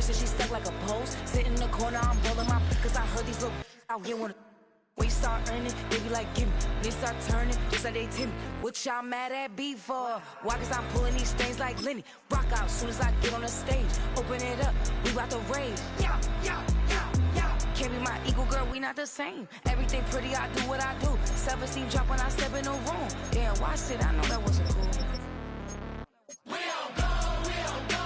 said she stuck like a post. Sit in the corner, I'm rolling my cause I heard these little out here wanna. When you start earning, they be like, gimme. When they start turning, just like they timid. What y'all mad at B for? Why? Cause I'm pulling these things like Lenny. Rock out soon as I get on the stage. Open it up, we about to rage. Yeah, yeah, yeah, yeah. Can't be my equal, girl, we not the same. Everything pretty, I do what I do. Self-esteem drop when I step in the room. Damn, watch it, I know that wasn't cool. We don't go, we don't go.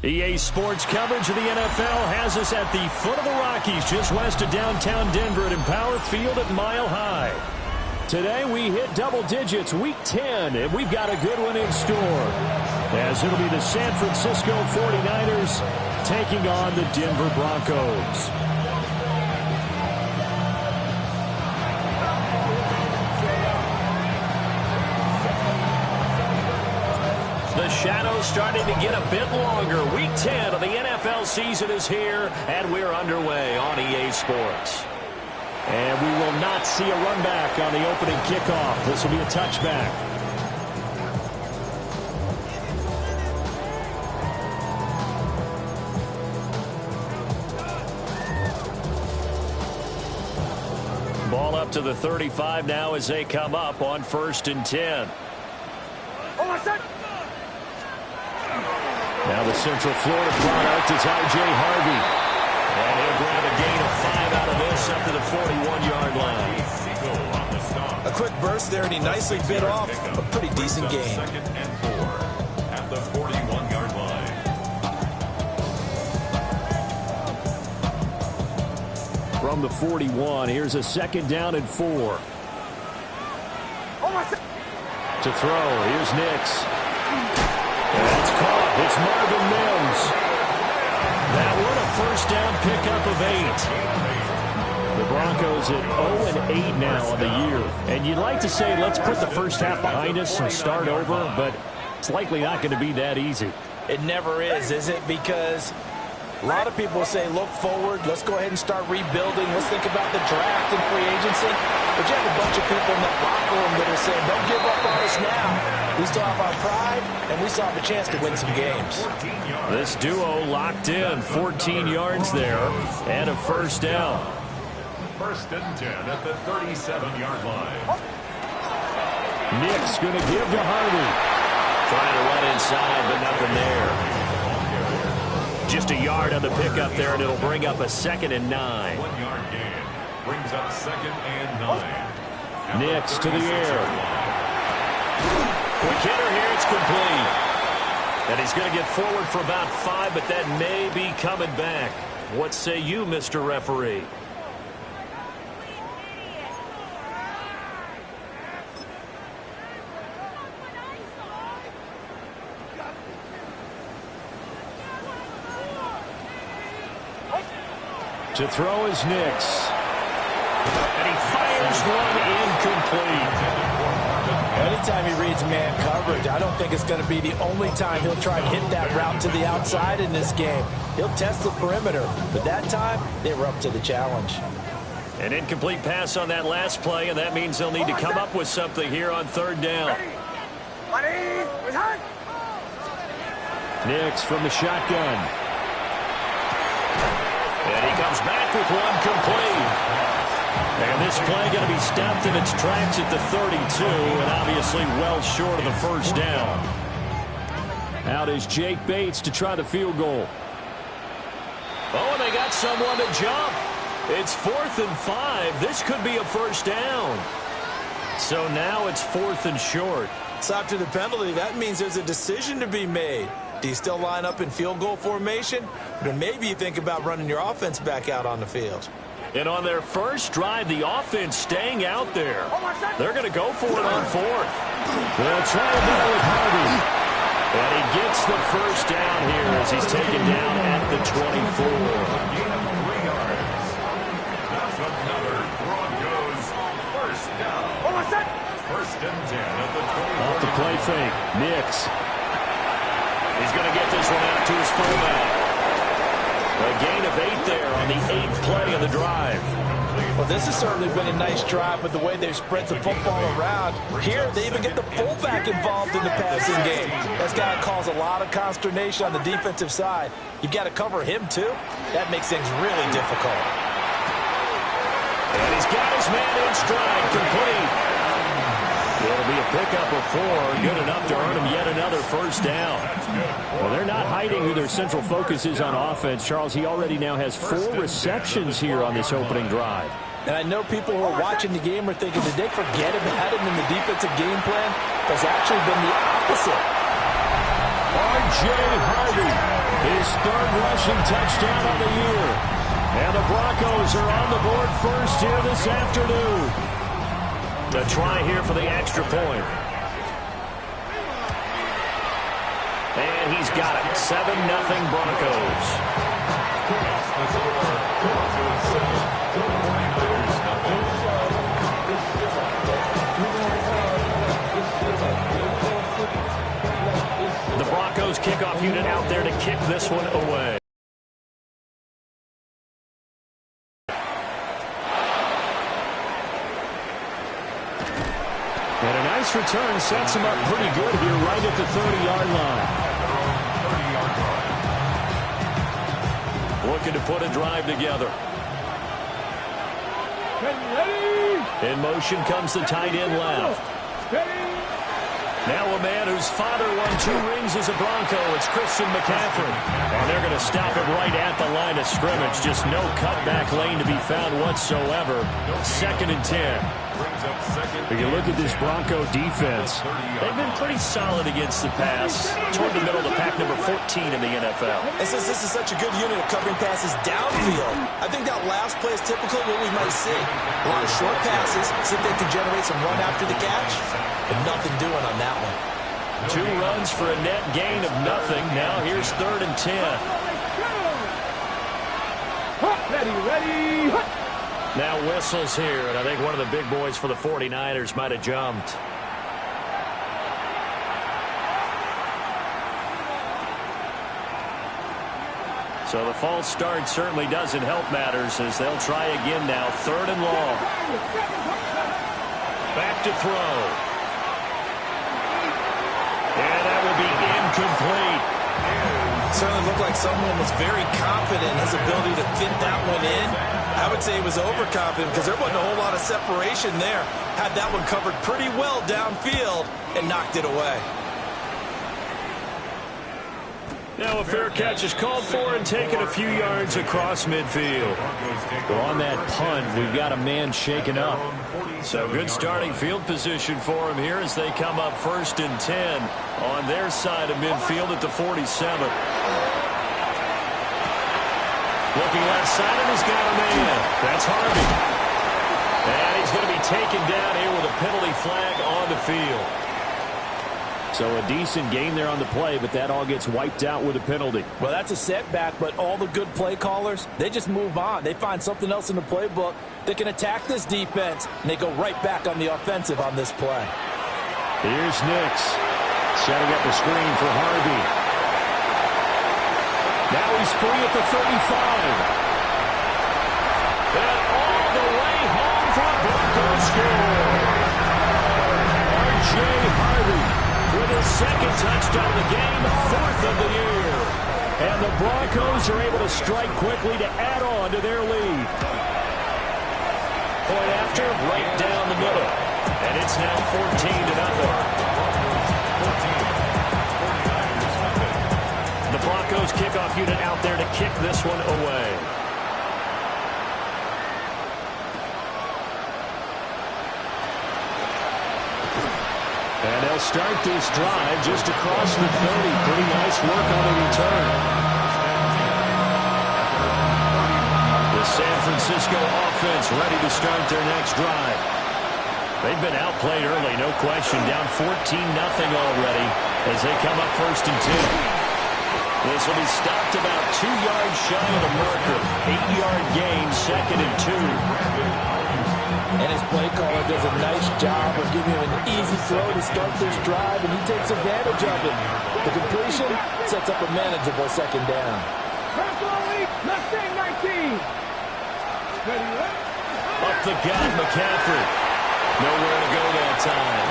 EA Sports coverage of the NFL has us at the foot of the Rockies, just west of downtown Denver at Empower Field at Mile High. Today we hit double digits, Week 10, and we've got a good one in store, as it'll be the San Francisco 49ers taking on the Denver Broncos. The shadow's starting to get a bit longer. Week 10 of the NFL season is here, and we're underway on EA Sports. And we will not see a run back on the opening kickoff. This will be a touchback. Ball up to the 35 now as they come up on 1st and 10. Now the Central Florida product is R.J. Harvey. And he'll grab a gain of 5 out of this up to the 41-yard line. A quick burst there, and he nicely bit off a pretty decent gain. 2nd and 4 at the 41-yard line. From the 41, here's a 2nd down and 4. To throw, here's Nix. That's caught. It's Marvin Mims. That one a 1st down pickup of 8. The Broncos at 0-8 now on the year. And you'd like to say, let's put the first half behind us and start over, but it's likely not going to be that easy. It never is it? Because a lot of people say, look forward, let's go ahead and start rebuilding, let's think about the draft and free agency. But you have a bunch of people in that locker room that are saying, don't give up on us now. We still have our pride, and we still have a chance to win some games. This duo locked in, 14 yards there, and a 1st down. 1st and 10 at the 37-yard line. Nick's going to give to Harvey. Trying to run inside, but nothing there. Just a yard on the pickup there, and it'll bring up a 2nd and 9. 1-yard gain brings up 2nd and 9. Nick's to the air. Quick hitter here, it's complete. And he's going to get forward for about 5, but that may be coming back. What say you, Mr. Referee? To throw is Nix. And he fires one incomplete. Anytime he reads man coverage, I don't think it's going to be the only time he'll try and hit that route to the outside in this game. He'll test the perimeter, but that time, they were up to the challenge. An incomplete pass on that last play, and that means they'll need to come up with something here on 3rd down. Nix from the shotgun. And he comes back with one complete. And this play going to be stopped in its tracks at the 32, and obviously well short of the 1st down. Out is Jake Bates to try the field goal. Oh, and they got someone to jump. It's 4th and 5. This could be a 1st down. So now it's 4th and short. It's after the penalty. That means there's a decision to be made. Do you still line up in field goal formation? Or maybe you think about running your offense back out on the field. And on their first drive, the offense staying out there. They're going to go for it on 4th. They'll try it now with Harvey. And he gets the first down here as he's taken down at the 24. Gain of 3 yards. That's another Broncos first down. First and 10 at the 24. Off the play fake. Nix. He's going to get this one out to his fullback. A gain of 8 there on the 8th play of the drive. Well, this has certainly been a nice drive with the way they've spread the football around. Here, they even get the fullback involved in the passing game. That's got to cause a lot of consternation on the defensive side. You've got to cover him, too. That makes things really difficult. And he's got his man in stride, complete. It'll be a pickup of 4, good enough to earn him yet another first down. Well, they're not hiding who their central focus is on offense. Charles, he already now has 4 receptions here on this opening drive. And I know people who are watching the game are thinking, did they forget about him in the defensive game plan? It's actually been the opposite. R.J. Harvey, his 3rd rushing touchdown of the year. And the Broncos are on the board first here this afternoon. A try here for the extra point. And he's got it. 7-0 Broncos. The Broncos kickoff unit out there to kick this one away. And a nice return sets him up pretty good here right at the 30-yard line. Looking to put a drive together. In motion comes the tight end left. Now a man whose father won 2 rings as a Bronco. It's Christian McCaffrey. And they're going to stop it right at the line of scrimmage. Just no cutback lane to be found whatsoever. 2nd and 10. If you look at this Bronco defense, they've been pretty solid against the pass. Toward the middle of the pack, number 14 in the NFL. And since this is such a good unit of covering passes downfield, I think that last play is typically what we might see. A lot of short passes, see if they can generate some run after the catch, but nothing doing on that one. 2 runs for a net gain of nothing. Now here's 3rd and 10. Ready. Now whistles here, and I think one of the big boys for the 49ers might have jumped. So the false start certainly doesn't help matters as they'll try again now. 3rd and long. Back to throw. And that will be incomplete. Certainly looked like someone was very confident in his ability to fit that one in. I would say he was overconfident because there wasn't a whole lot of separation there. Had that one covered pretty well downfield and knocked it away. Now a fair catch is called for and taken a few yards across midfield. Well, on that punt, we've got a man shaken up. So good starting field position for him here as they come up 1st and 10 on their side of midfield at the 47. Looking left side, and he's got a man. That's Harvey. And he's going to be taken down here with a penalty flag on the field. So a decent game there on the play, but that all gets wiped out with a penalty. Well, that's a setback, but all the good play callers, they just move on. They find something else in the playbook. They can attack this defense, and they go right back on the offensive on this play. Here's Nix setting up a screen for Harvey. Now he's free at the 35. And all the way home for a Broncos score. R.J. Harvey with his 2nd touchdown of the game, 4th of the year. And the Broncos are able to strike quickly to add on to their lead. Point after, right down the middle. And it's now 14-0. The Broncos kickoff unit out there to kick this one away. And they'll start this drive just across the 30. Pretty nice work on the return. The San Francisco offense ready to start their next drive. They've been outplayed early, no question. Down 14-0 already. as they come up 1st and 10. This will be stopped about 2 yards shy of the marker. 8-yard gain, 2nd and 2. And his play caller does a nice job of giving him an easy throw to start this drive, and he takes advantage of it. The completion sets up a manageable 2nd down. Up the gut, McCaffrey. Nowhere to go that time.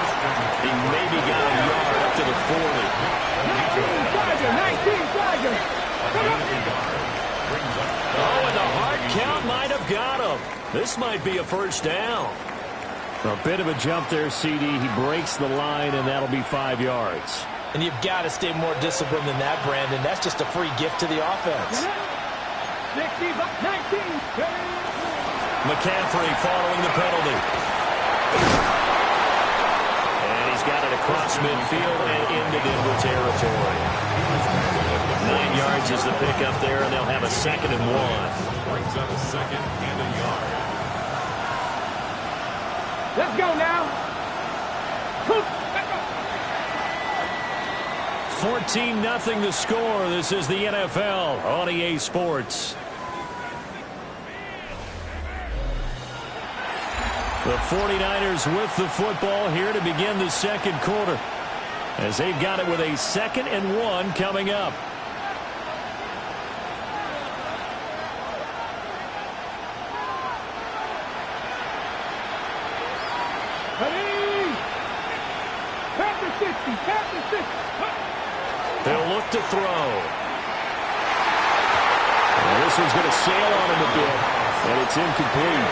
He maybe got a yard up to the 40. Oh, and the hard count might have got him. This might be a 1st down. A bit of a jump there, CD. He breaks the line, and that'll be 5 yards. And you've got to stay more disciplined than that, Brandon. That's just a free gift to the offense. McCaffrey following the penalty. And he's got it across midfield and into Denver territory. 9 yards is the pickup there, and they'll have a 2nd and 1. Brings up a 2nd and a yard. Let's go now. 14-0 the score. This is the NFL on EA Sports. The 49ers with the football here to begin the 2nd quarter, as they've got it with a 2nd and 1 coming up. They'll look to throw. And this one's going to sail on him a bit, and it's incomplete.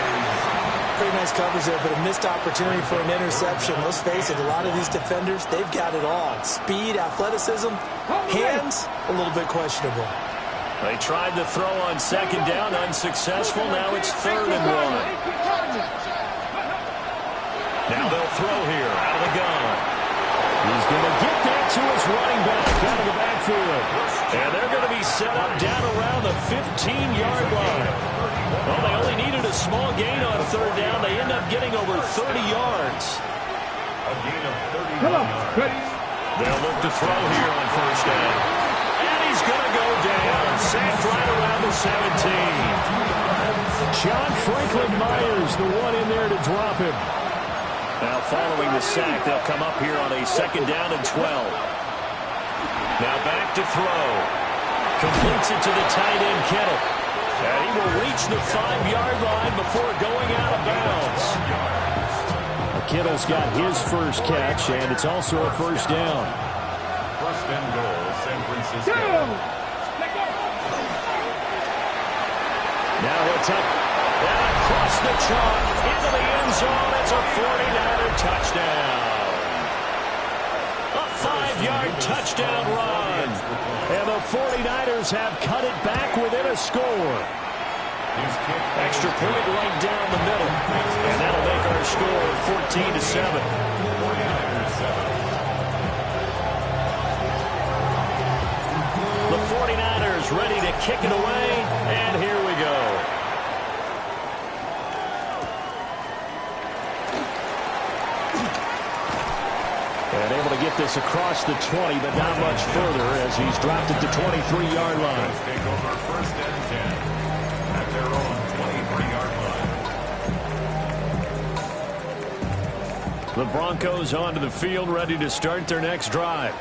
Pretty nice coverage there, but a missed opportunity for an interception. Let's face it, a lot of these defenders, they've got it all. Speed, athleticism, hands, a little bit questionable. They tried to throw on 2nd down, unsuccessful. Now it's 3rd and 1. Now they'll throw here out of the gun. He's going to get that to his running back out of the backfield. And they're going to be set up down around the 15-yard line. Well, they only needed a small gain on 3rd down. They end up getting over 30 yards. A gain of 31 yards. They'll look to throw here on 1st down. And he's going to go down. Sacked right around the 17. John Franklin Myers, the one in there to drop him. Now following the sack, they'll come up here on a 2nd down and 12. Now back to throw. Completes it to the tight end, Kittle. And he will reach the 5-yard line before going out of bounds. Kittle's got his first catch, and it's also a 1st down. 1st and goal, San Francisco. Now it's up. And across the chalk, into the end zone. It's a 49er touchdown. A 5-yard touchdown run. And the 49ers have cut it back within a score. Extra point right down the middle. And that'll make our score 14-7. The 49ers ready to kick it away. And here we go. And able to get this across the 20, but not much further as he's dropped it to 23-yard line. Take over 1st and 10 at their own 23-yard line. The Broncos onto the field, ready to start their next drive.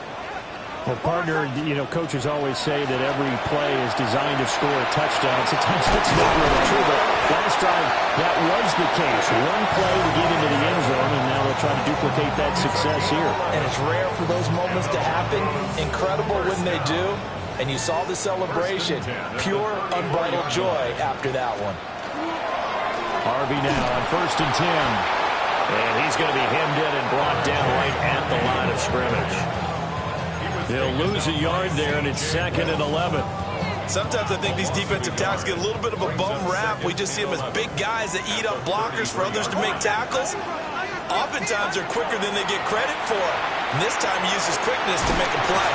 Well, partner, coaches always say that every play is designed to score a touchdown. Sometimes that's not really true, but last drive, that was the case. One play to get into the end zone, and now they'll try to duplicate that success here. And it's rare for those moments to happen. Incredible when they do. And you saw the celebration. Pure, unbridled joy after that one. Harvey now on 1st and 10. And he's going to be hemmed in and brought down right at the line of scrimmage. They'll lose a yard there, and it's 2nd and 11. Sometimes I think these defensive tackles get a little bit of a bum rap. We just see them as big guys that eat up blockers for others to make tackles. Oftentimes they're quicker than they get credit for. And this time he uses quickness to make a play.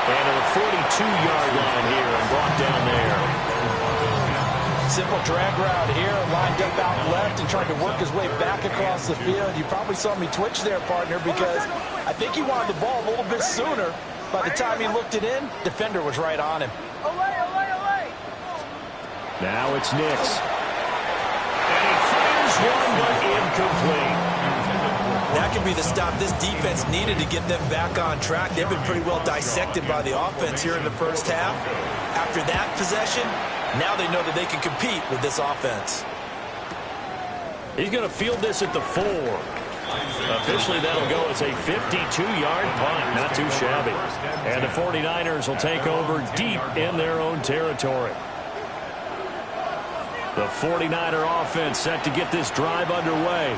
And to the 42-yard line here and brought down there. Simple drag route here, lined up out left and tried to work his way back across the field. You probably saw me twitch there, partner, because I think he wanted the ball a little bit sooner. By the time he looked it in, defender was right on him. Now it's Nix. And he fires one, but incomplete. That could be the stop this defense needed to get them back on track. They've been pretty well dissected by the offense here in the first half. After that possession, now they know that they can compete with this offense. He's going to field this at the 4. Officially, that'll go as a 52-yard punt. Not too shabby. And the 49ers will take over deep in their own territory. The 49er offense set to get this drive underway.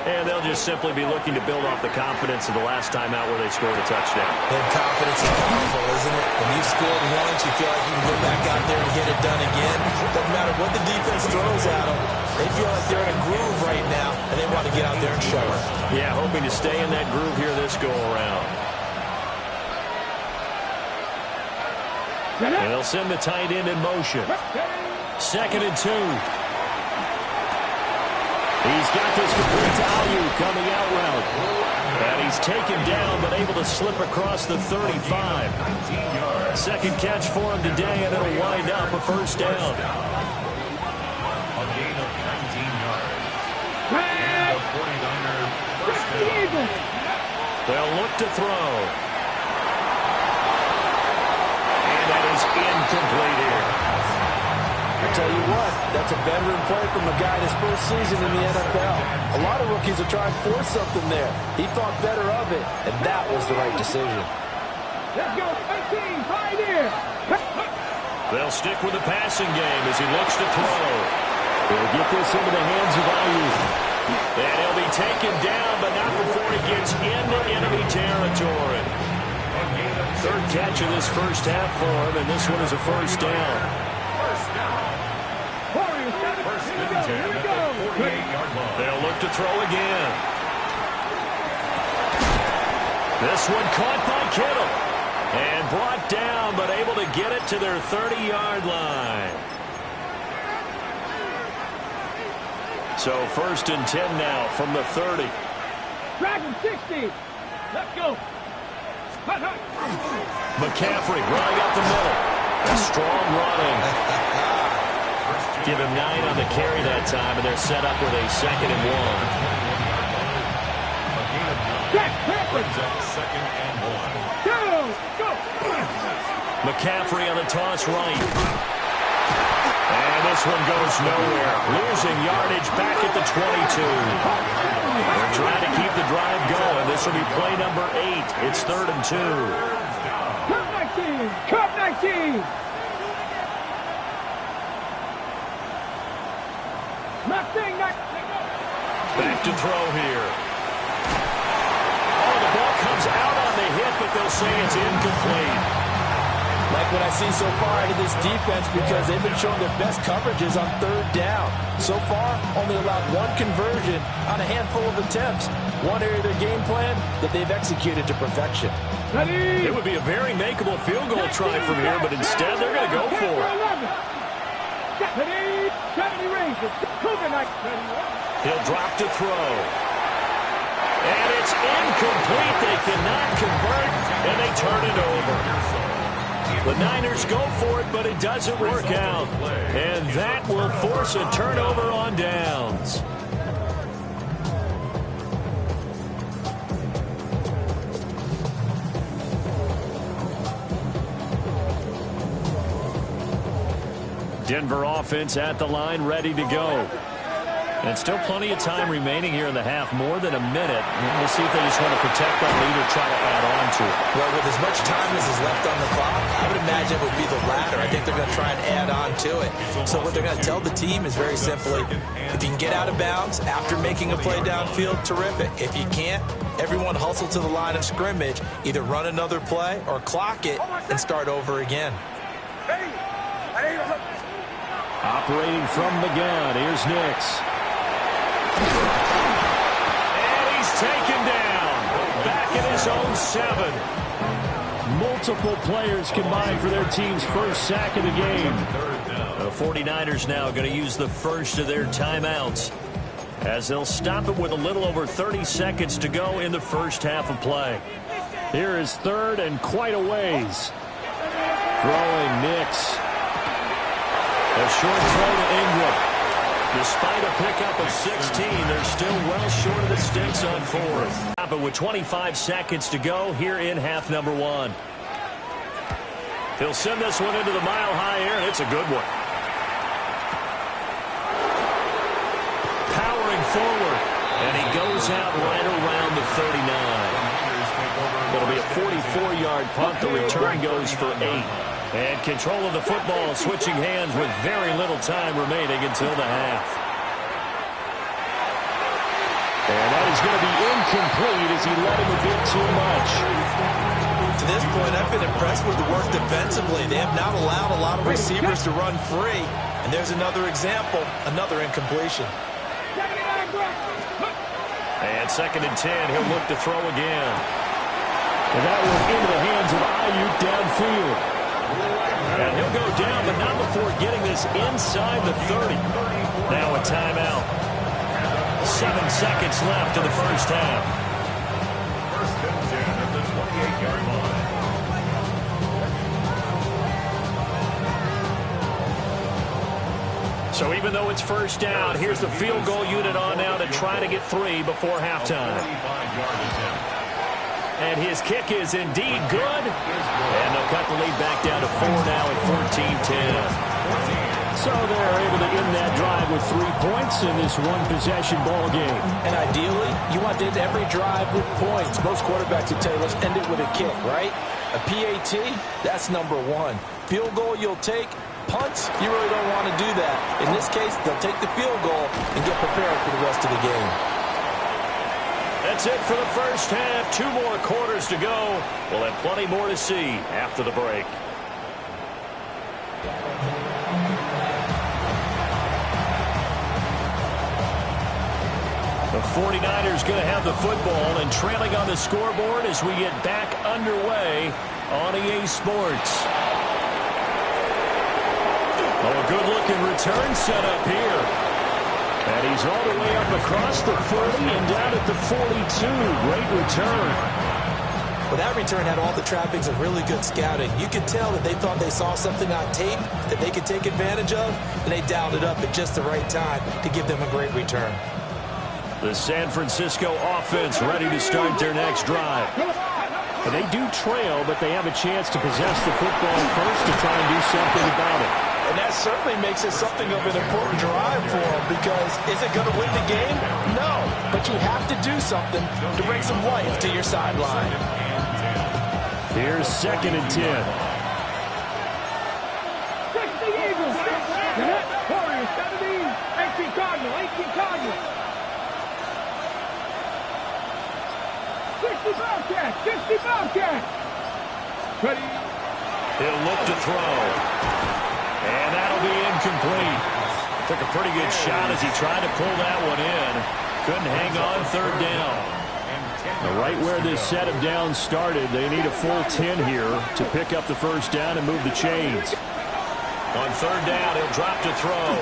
And they'll just simply be looking to build off the confidence of the last time out where they scored a touchdown. And confidence is powerful, isn't it? When you've scored once, you feel like you can go back out there and get it done again. Doesn't matter what the defense throws at them. They feel like they're in a groove right now, and they want to get out there and show it. Yeah, hoping to stay in that groove here this go-around. And they'll send the tight end in motion. 2nd and 2. He's got this complete to Ayu coming out route. And he's taken down but able to slip across the 35. Second catch for him today, and it'll wind up a first down. A gain of 19 yards. And the 49er first down. They'll look to throw. And that is incomplete here. I tell you what, that's a veteran play from a guy in his first season in the NFL. A lot of rookies are trying to force something there. He thought better of it, and that was the right decision. Let's go, 18, right here. They'll stick with the passing game as he looks to throw. They'll get this into the hands of Ayu. And he'll be taken down, but not before he gets into enemy territory. Third catch of this first half for him, and this one is a first down. First and 10 at the 48-yard line. They'll look to throw again. This one caught by Kittle. And brought down, but able to get it to their 30-yard line. So 1st and 10 now from the 30. Dragon 60. Let's go. McCaffrey running up the middle. A strong running. Give him 9 on the carry that time, and they're set up with a 2nd and 1. Brings up 2nd and 1. Go. McCaffrey on the toss right. And this one goes nowhere. Losing yardage back at the 22. They're trying to keep the drive going. This will be play number 8. It's 3rd and 2. Cup 19. Back to throw here. Oh, the ball comes out on the hit, but they'll say it's incomplete. Like what I see so far out of this defense, because they've been showing their best coverages on 3rd down. So far, only allowed 1 conversion on a handful of attempts. One area of their game plan that they've executed to perfection. It would be a very makeable field goal try from here, but instead they're going to go for it. He'll drop to throw. And it's incomplete. They cannot convert, and they turn it over. The Niners go for it, but it doesn't work out. And that will force a turnover on downs. Denver offense at the line, ready to go. And still plenty of time remaining here in the half, more than a minute. We'll see if they just want to protect that lead or try to add on to it. Well, with as much time as is left on the clock, I would imagine it would be the latter. I think they're going to try and add on to it. So what they're going to tell the team is very simply, if you can get out of bounds after making a play downfield, terrific. If you can't, everyone hustle to the line of scrimmage, either run another play or clock it and start over again. Operating from the gun, here's Nix. And he's taken down. Back at his own 7. Multiple players combined for their team's first sack of the game. The 49ers now going to use the first of their timeouts as they'll stop it with a little over 30 seconds to go in the first half of play. Here is third and quite a ways. Throwing Nix. A short throw to Ingram. Despite a pickup of 16, they're still well short of the sticks on fourth. Stop it with 25 seconds to go here in half number one. He'll send this one into the mile-high air, and it's a good one. Powering forward, and he goes out right around the 39. It'll be a 44-yard punt. The return goes for 8. And control of the football, switching hands with very little time remaining until the half. And that is going to be incomplete as he let him a bit too much. To this point, I've been impressed with the work defensively. They have not allowed a lot of receivers to run free. And there's another example, another incompletion. And 2nd and 10, he'll look to throw again. And that was into the hands of Ayuk downfield. And he'll go down, but not before getting this inside the 30. Now a timeout. 7 seconds left in the first half. 1st and 10 at the 28-yard line. So even though it's first down, here's the field goal unit on now to try to get 3 before halftime. 45-yard attempt. And his kick is indeed good. And they'll cut the lead back down to 4 now at 14-10. So they're able to end that drive with 3 points in this one-possession ball game. And ideally, you want to end every drive with points. Most quarterbacks would tell you, let's end it with a kick, right? A PAT, that's number 1. Field goal you'll take. Punts, you really don't want to do that. In this case, they'll take the field goal and get prepared for the rest of the game. That's it for the first half. 2 more quarters to go. We'll have plenty more to see after the break. The 49ers going to have the football and trailing on the scoreboard as we get back underway on EA Sports. Oh, a good-looking return set up here. And he's all the way up across the 40 and down at the 42. Great return. Well, that return had all the trappings of really good scouting. You could tell that they thought they saw something on tape that they could take advantage of, and they dialed it up at just the right time to give them a great return. The San Francisco offense ready to start their next drive. And they do trail, but they have a chance to possess the football first to try and do something about it. And that certainly makes it something of an important drive for them, because is it going to win the game? No, but you have to do something to bring some life to your sideline. Here's 2nd and 10. Fix the Eagles. Jeanette, Warriors, 17. 18 Cardinal, 18 Cardinal. 60 Bobcat, 60 Bobcat. Ready. He'll look to throw. And that'll be incomplete. Took a pretty good shot as he tried to pull that one in. Couldn't hang on 3rd down. Right where this set of downs started, they need a full 10 here to pick up the first down and move the chains. On 3rd down, he'll drop to throw.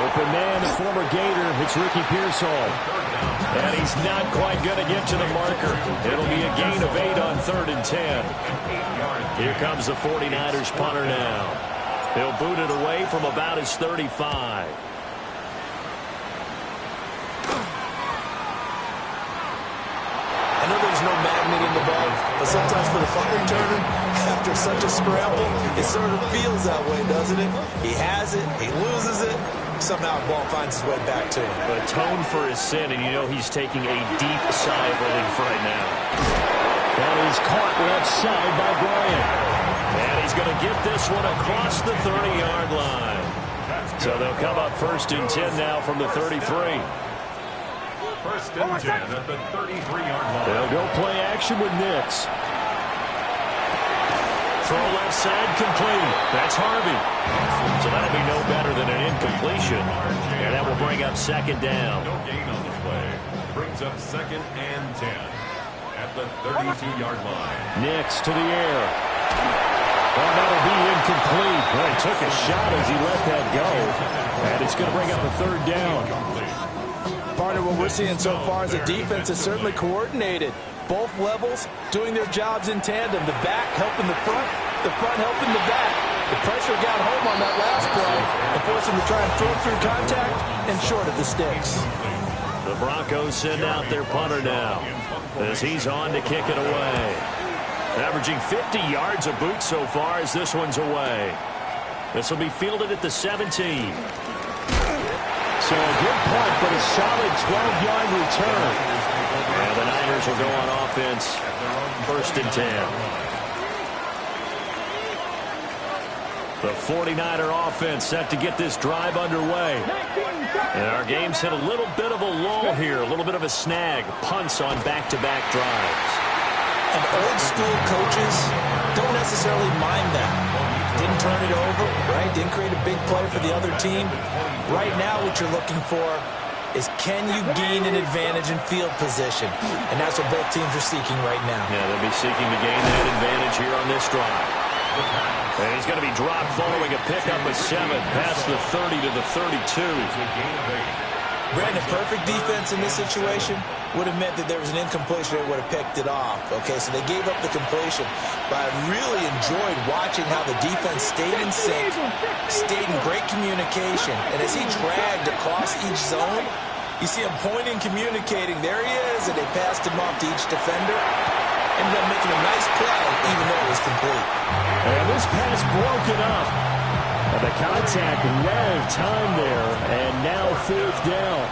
Open man, the former Gator. It's Ricky Pearsall. And he's not quite going to get to the marker. It'll be a gain of 8 on 3rd and 10. Here comes the 49ers punter now. He'll boot it away from about his 35. I know there's no magnet in the ball, but sometimes for the punt returner, after such a scramble, it sort of feels that way, doesn't it? He has it, he loses it, somehow the ball finds his way back to him. Atone for his sin, and you know he's taking a deep sigh of relief right now. That is caught left side by Bryant. And he's going to get this one across the 30-yard line. So they'll come up 1st and 10 now from the 33. 1st and 10 at the 33-yard line. They'll go play action with Nix. Throw left side complete. That's Harvey. So that'll be no better than an incompletion. And that will bring up 2nd down. No gain on the play. Brings up 2nd and 10 at the 32-yard line. Nix to the air. Well, that'll be incomplete. Well, he took a shot as he let that go. And it's going to bring up a third down. Part of what we're seeing so far is the defense is certainly coordinated. Both levels doing their jobs in tandem. The back helping the front helping the back. The pressure got home on that last play and forced him to try and throw through contact and short of the sticks. The Broncos send out their punter now as he's on to kick it away. Averaging 50 yards a boot so far as this one's away. This will be fielded at the 17. So a good punt, but a solid 12-yard return. And the Niners will go on offense, 1st and 10. The 49er offense set to get this drive underway. And our game's hit a little bit of a lull here, a little bit of a snag. Punts on back-to-back drives. And old-school coaches don't necessarily mind that. Didn't turn it over, right? Didn't create a big play for the other team. Right now what you're looking for is can you gain an advantage in field position? And that's what both teams are seeking right now. Yeah, they'll be seeking to gain that advantage here on this drive. And he's going to be dropped following a pickup of 7 past the 30 to the 32. Brandon, perfect defense in this situation would have meant that there was an incompletion that would have picked it off. Okay, so they gave up the completion. But I really enjoyed watching how the defense stayed in sync, stayed in great communication. And as he dragged across each zone, you see him pointing, communicating. There he is, and they passed him off to each defender. Ended up making a nice play, even though it was complete. And this pass broken up. And the contact well timed there, and now 4th down.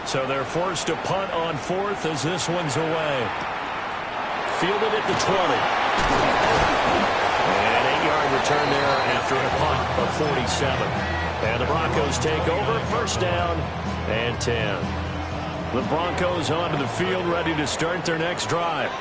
So they're forced to punt on 4th as this one's away. Fielded at the 20. And 8-yard return there after a punt of 47. And the Broncos take over, 1st down and 10. The Broncos onto the field, ready to start their next drive.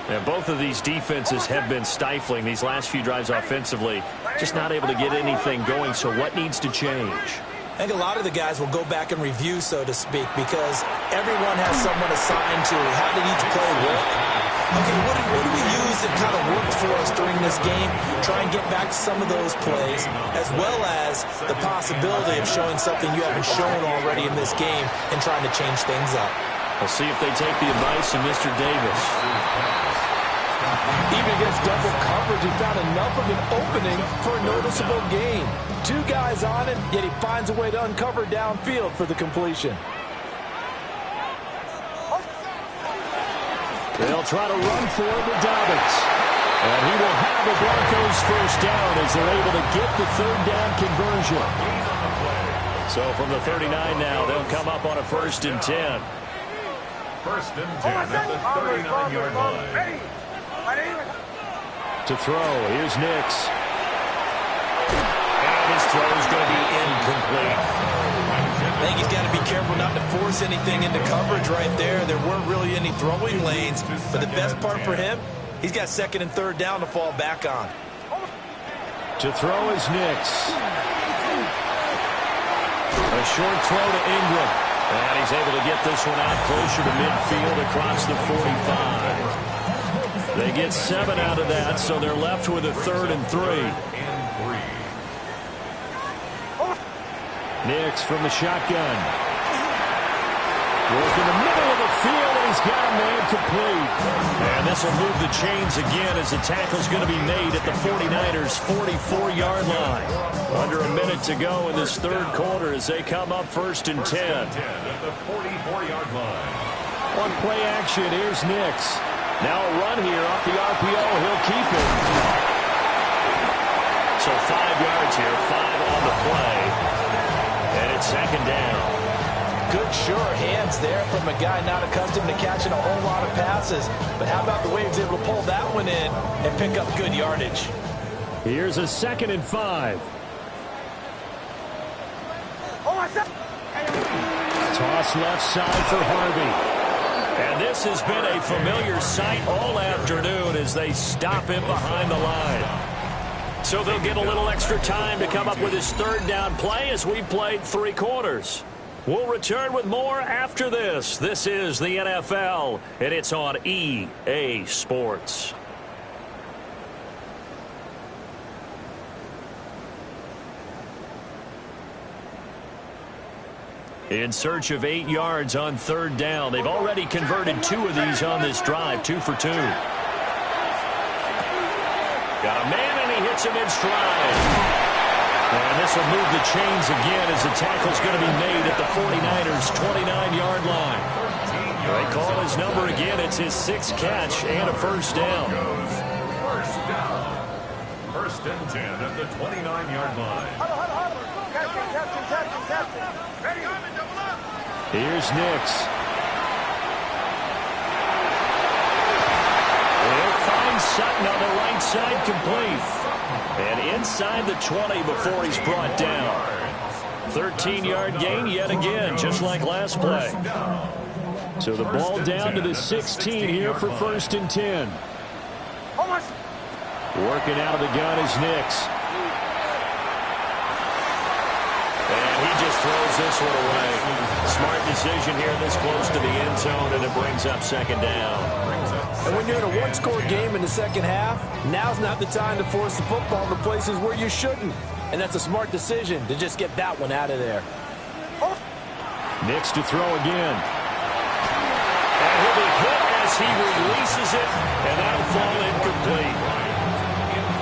And both of these defenses have been stifling these last few drives offensively. Just not able to get anything going, so what needs to change? I think a lot of the guys will go back and review, so to speak, because everyone has someone assigned to how did each play work. Okay, what do we use that kind of worked for us during this game? Try and get back to some of those plays, as well as the possibility of showing something you haven't shown already in this game and trying to change things up. We'll see if they take the advice of Mr. Davis. Even against double coverage, he found enough of an opening for a noticeable gain. 2 guys on it, yet he finds a way to uncover downfield for the completion. They'll try to run for it with Dobbins. And he will have the Broncos 1st down as they're able to get the 3rd down conversion. So from the 39 now, they'll come up on a 1st and 10. 1st and 10 at the 39-yard line. To throw, here's Nix. And his throw is going to be incomplete. I think he's got to be careful not to force anything into coverage right there. There weren't really any throwing lanes. But the best part for him, he's got 2nd and 3rd down to fall back on. To throw is Nix. A short throw to Ingram. And he's able to get this one out closer to midfield across the 45. They get 7 out of that, so they're left with a 3rd and 3. Nix from the shotgun. Work in the middle of the field, and he's got him there complete. And this will move the chains again as the tackle's going to be made at the 49ers' 44-yard line. Under a minute to go in this 3rd quarter as they come up 1st and 10. At the 44-yard line. On play action, here's Nix. Now a run here off the RPO. He'll keep it. So 5 yards here, 5 on the play. And it's 2nd down. Good, sure hands there from a guy not accustomed to catching a whole lot of passes. But how about the way he was able to pull that one in and pick up good yardage? Here's a 2nd and 5. Toss left side for Harvey. And this has been a familiar sight all afternoon as they stop him behind the line. So they'll get a little extra time to come up with his 3rd down play as we played 3 quarters. We'll return with more after this. This is the NFL, and it's on EA Sports. In search of 8 yards on third down. They've already converted 2 of these on this drive, 2 for 2. Got a man, and he hits him in stride. And this will move the chains again as the tackle's going to be made at the 49ers' 29-yard line. They call his number again. It's his 6th catch and a first down. First down. First and 10 at the 29-yard line. Here's Nix. He'll find Sutton on the right side, complete. And inside the 20 before he's brought down. 13-yard gain yet again, just like last play. So the ball down to the 16 here for first and 10. Working out of the gun is Nix. And he just throws this one away. Smart decision here this close to the end zone, and it brings up second down. And when you're in a one-score game in the second half, now's not the time to force the football to places where you shouldn't. And that's a smart decision to just get that one out of there. Nix to throw again. And he'll be hit as he releases it, and that'll fall incomplete.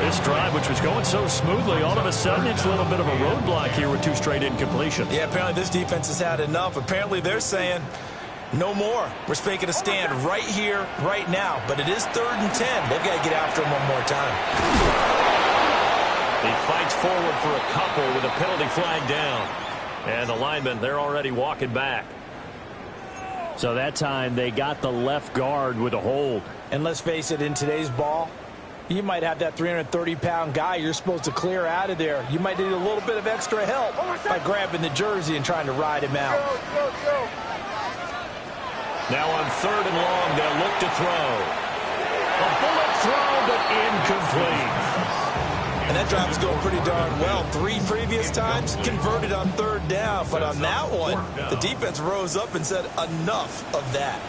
This drive, which was going so smoothly, all of a sudden it's a little bit of a roadblock here with 2 straight incompletions. Yeah, apparently this defense has had enough. Apparently they're saying no more. We're making a stand right here, right now. But it is 3rd and 10. They've got to get after him one more time. He fights forward for a couple with a penalty flag down. And the linemen, they're already walking back. So that time they got the left guard with a hold. And let's face it, in today's ball, you might have that 330-pound guy you're supposed to clear out of there. You might need a little bit of extra help by grabbing the jersey and trying to ride him out. Now on 3rd and long, they'll look to throw. A bullet throw, but incomplete. And that drive was going pretty darn well. 3 previous times, converted on 3rd down. But on that one, the defense rose up and said, enough of that.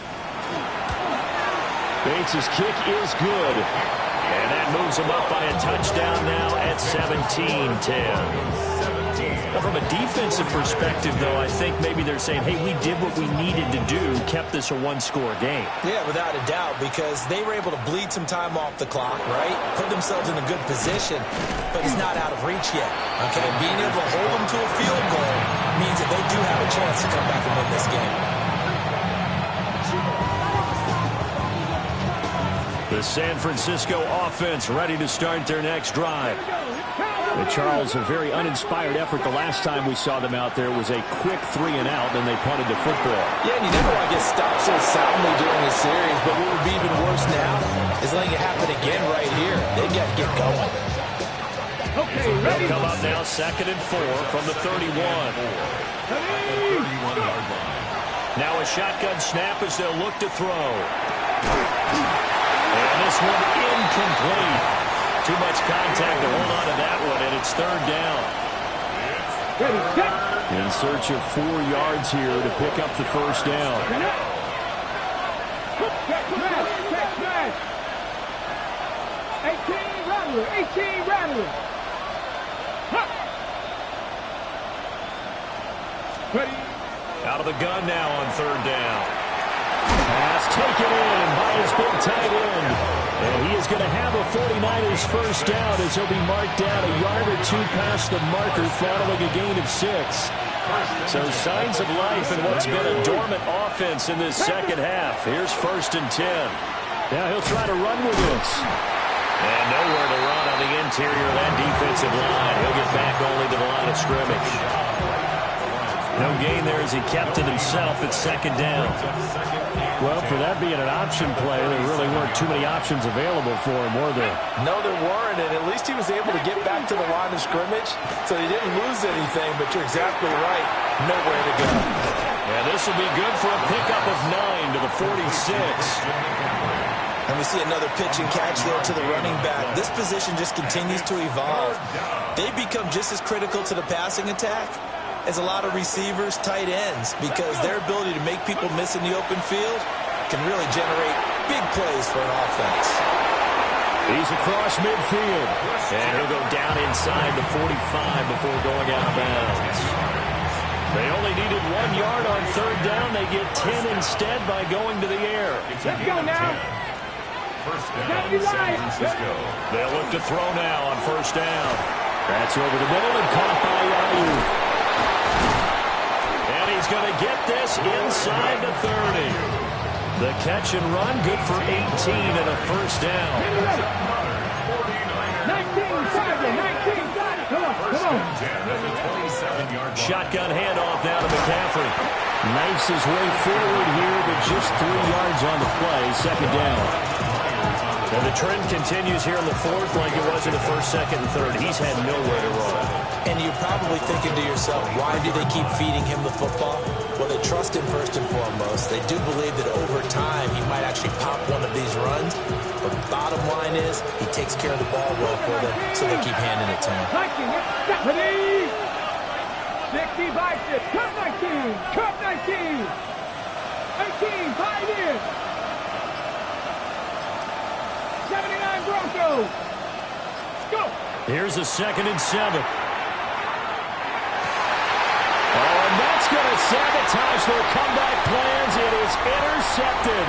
Bates' kick is good. And that moves him up by a touchdown now at 17-10. From a defensive perspective, though, I think maybe they're saying, hey, we did what we needed to do, kept this a 1-score game. Yeah, without a doubt, because they were able to bleed some time off the clock, right? Put themselves in a good position, but it's not out of reach yet, okay? Being able to hold them to a field goal means that they do have a chance to come back and win this game. The San Francisco offense ready to start their next drive. Charles, a very uninspired effort. The last time we saw them out there was a quick 3-and-out, then they punted the football. Yeah, and you never want to get stopped so soundly during the series, but what would be even worse now is letting it happen again right here. They've got to get going. Okay, ready? They'll come up now 2nd and 4 from the 31. Now a shotgun snap as they'll look to throw. And this one incomplete. Too much contact to hold on to that one, and it's 3rd down. Ready, set. In search of 4 yards here to pick up the first down. Catch smash. 18 rattler. Ready. Out of the gun now on 3rd down. Pass taken in by his big tight end. And he is going to have a 49ers first down as he'll be marked down a yard or 2 past the marker following a gain of 6. So signs of life in what's been a dormant offense in this second half. Here's 1st and 10. Now he'll try to run with this. And nowhere to run on the interior of that defensive line. He'll get back only to the line of scrimmage. No gain there as he kept it himself at 2nd down. Well, for that being an option play, there really weren't too many options available for him, were there? No, there weren't, and at least he was able to get back to the line of scrimmage, so he didn't lose anything, but you're exactly right, nowhere to go. And this will be good for a pickup of 9 to the 46. And we see another pitch and catch there to the running back. This position just continues to evolve. They become just as critical to the passing attack is a lot of receivers, tight ends, because their ability to make people miss in the open field can really generate big plays for an offense. He's across midfield, and he'll go down inside the 45 before going out of bounds. They only needed 1 yard on third down. They get 10 instead by going to the air. Let's go now. First down, San Francisco. They'll look to throw now on first down. That's over the middle and caught by Ayuk. And he's going to get this inside the 30. The catch and run, good for 18 and a first down. 19, 19, got it. Come on, come on. Shotgun handoff now to McCaffrey. Knifes his way forward here, but just 3 yards on the play. Second down. And the trend continues here in the fourth like it was in the first, second, and third. He's had nowhere to run. And you're probably thinking to yourself, why do they keep feeding him the football? Well, they trust him first and foremost. They do believe that over time he might actually pop one of these runs. But the bottom line is he takes care of the ball well for them, so they keep handing it to him. 60 by 6, cut 19, cut 19, 18, 5 in. 79 Broncos. Let's go. Here's a 2nd and 7. Oh, and that's going to sabotage their comeback plans. It is intercepted.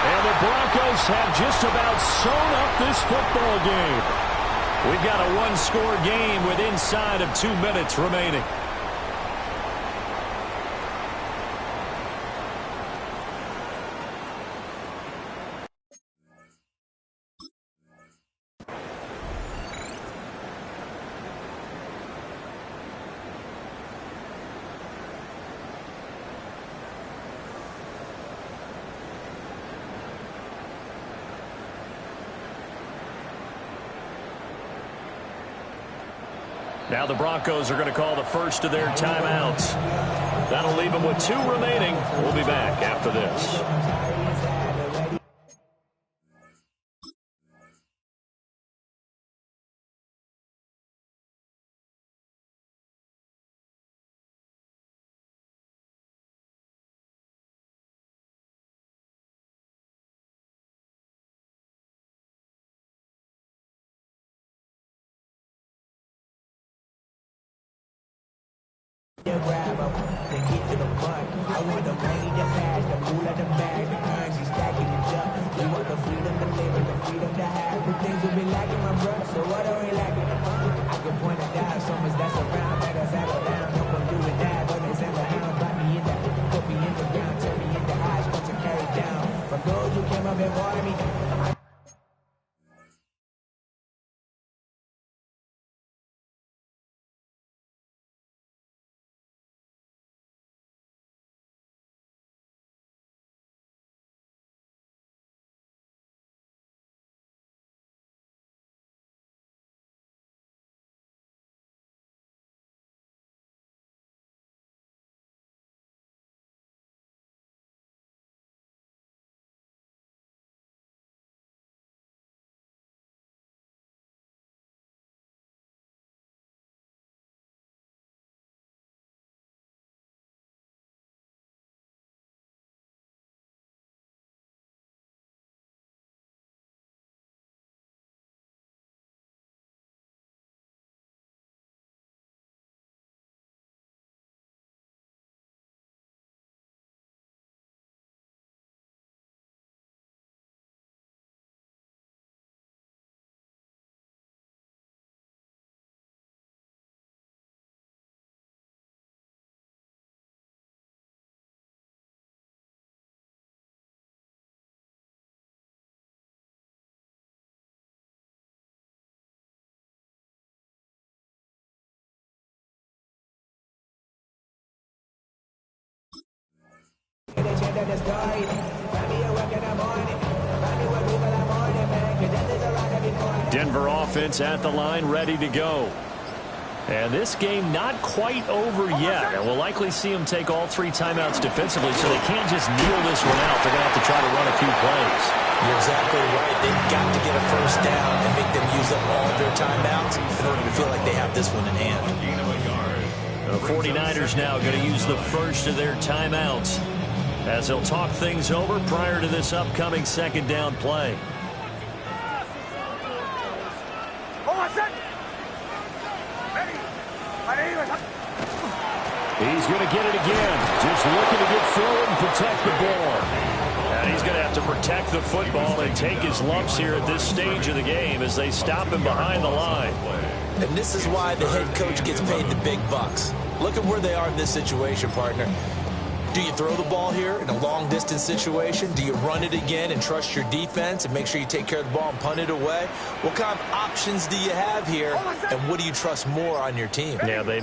And the Broncos have just about sewn up this football game. We've got a one-score game with inside of 2 minutes remaining. Now the Broncos are going to call the first of their timeouts. That'll leave them with 2 remaining. We'll be back after this. Grab up, then get to the front. I want the money, the cash, the pool of the bag, the currency stacking the junk. We want the freedom to live and the freedom to have. The things will be lacking, my brother, so what are we lacking? I can point it out, so much that's around, better settle down. Don't go do it that, but they send the hound, drop me in the, put me in the ground, turn me in the eyes, got to carry down. From those who came up and watered me, Denver offense at the line, ready to go. And this game not quite over yet. And we'll likely see them take all 3 timeouts defensively, so they can't just kneel this one out. They're going to have to try to run a few plays. You're exactly right. They've got to get a first down and make them use up all of their timeouts in order to feel like they have this one in hand. Gain of a yard. The 49ers now going to use the first of their timeouts as they'll talk things over prior to this upcoming second down play. He's going to get it again. Just looking to get forward and protect the ball. And he's going to have to protect the football and take his lumps here at this stage of the game as they stop him behind the line. And this is why the head coach gets paid the big bucks. Look at where they are in this situation, partner. Do you throw the ball here in a long-distance situation? Do you run it again and trust your defense and make sure you take care of the ball and punt it away? What kind of options do you have here, and what do you trust more on your team? Yeah, they...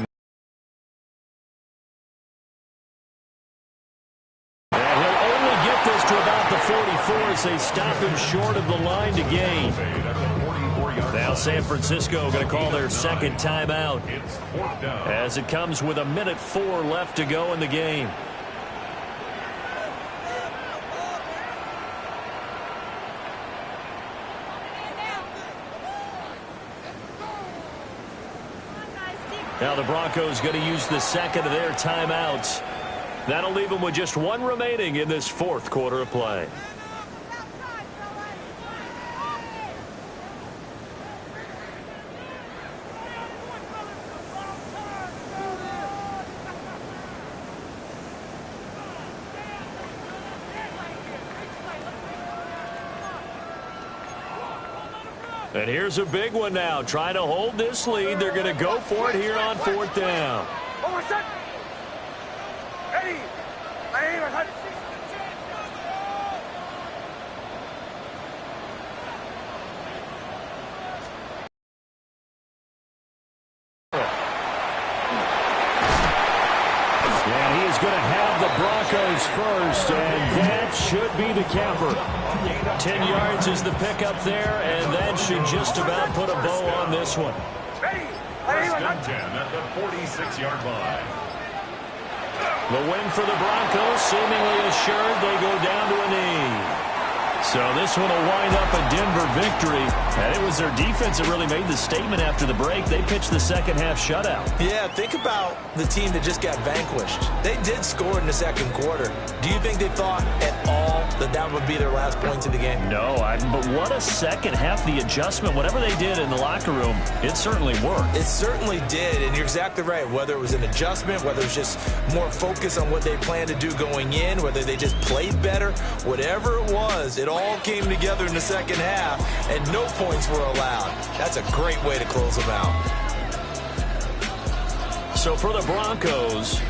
to about the 44 as they stop him short of the line to gain. Now San Francisco going to call their second timeout as it comes with 1:04 left to go in the game. Now the Broncos going to use the second of their timeouts. That'll leave them with just one remaining in this fourth quarter of play. And here's a big one now. Trying to hold this lead. They're going to go for it here on fourth down. And he is going to have the Broncos first, and that should be the capper. 10 yards is the pickup there, and that should just about put a bow on this one. First and 10 at the 46-yard line. The win for the Broncos, seemingly assured they go down to a knee. So this one will wind up a Denver victory. And it was their defense that really made the statement after the break. They pitched the second half shutout. Yeah, think about the team that just got vanquished. They did score in the second quarter. Do you think they thought at all that that would be their last points of the game? No, but what a second half. The adjustment, whatever they did in the locker room, it certainly worked. It certainly did, and you're exactly right. Whether it was an adjustment, whether it was just more focus on what they planned to do going in, whether they just played better, whatever it was, it all came together in the second half, and no points were allowed. That's a great way to close them out. So for the Broncos,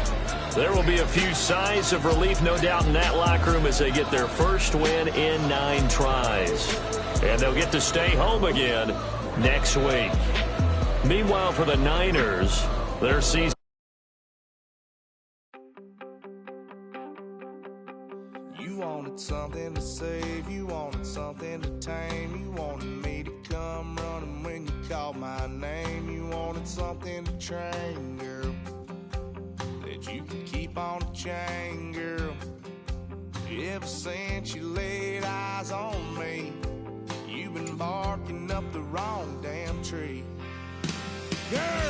there will be a few sighs of relief, no doubt, in that locker room as they get their first win in 9 tries. And they'll get to stay home again next week. Meanwhile, for the Niners, their season... You wanted something to save, you wanted something to tame, you wanted me to come running when you called my name, you wanted something to train, girl, that you could keep on the chain, girl. Ever since you laid eyes on me, you've been barking up the wrong damn tree. Girl,